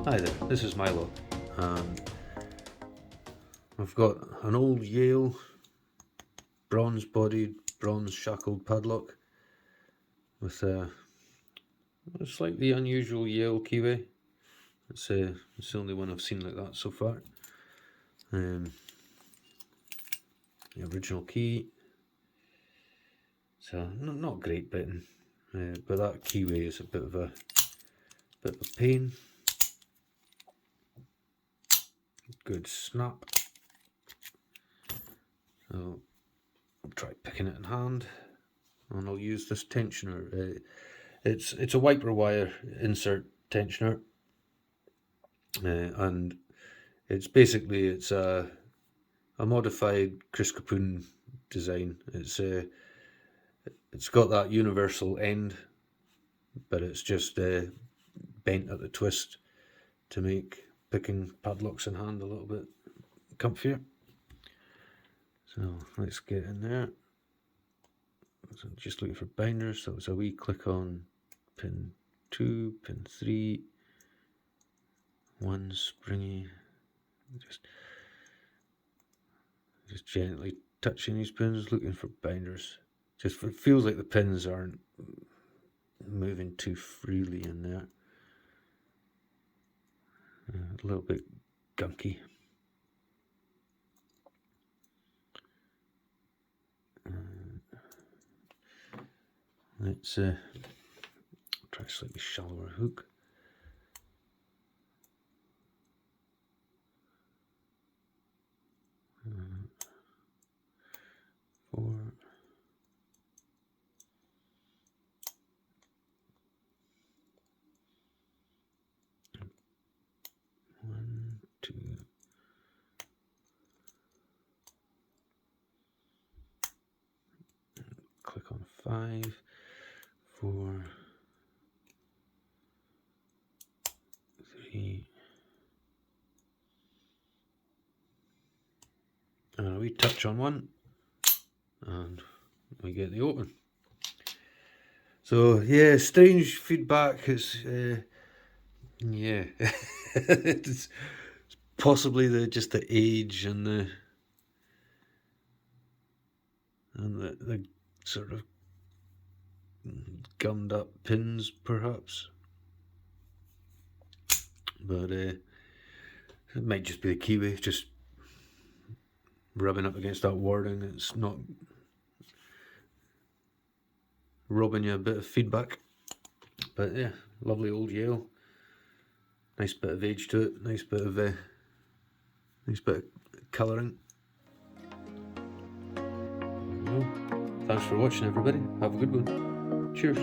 Hi there, this is Milo, and I've got an old Yale bronze-bodied, bronze-shackled padlock with a slightly unusual Yale keyway. It's the only one I've seen like that so far. The original key. So not great bitting, but that keyway is a bit of a pain. Good snap. So I'll try picking it in hand, and I'll use this tensioner. It's a wiper wire insert tensioner, and it's basically a modified Chris Capoon design. It's got that universal end, but it's just bent at the twist to make picking padlocks in hand a little bit comfier. So let's get in there. So just looking for binders, so it's a wee click on pin 2, pin 3, 1 springy, just gently touching these pins, looking for binders. Just it feels like the pins aren't moving too freely in there. A little bit gunky. Let's try a slightly shallower hook. Four. One, two. Click on 5, 4, 3. And a wee touch on 1, and we get the open. So yeah, strange feedback. It's yeah, it's possibly just the age and the sort of gummed up pins, perhaps. But it might just be the keyway, just rubbing up against that wording. It's not robbing you a bit of feedback. But yeah, lovely old Yale. Nice bit of age to it. Nice bit of colouring. Well, thanks for watching, everybody. Have a good one. Cheers.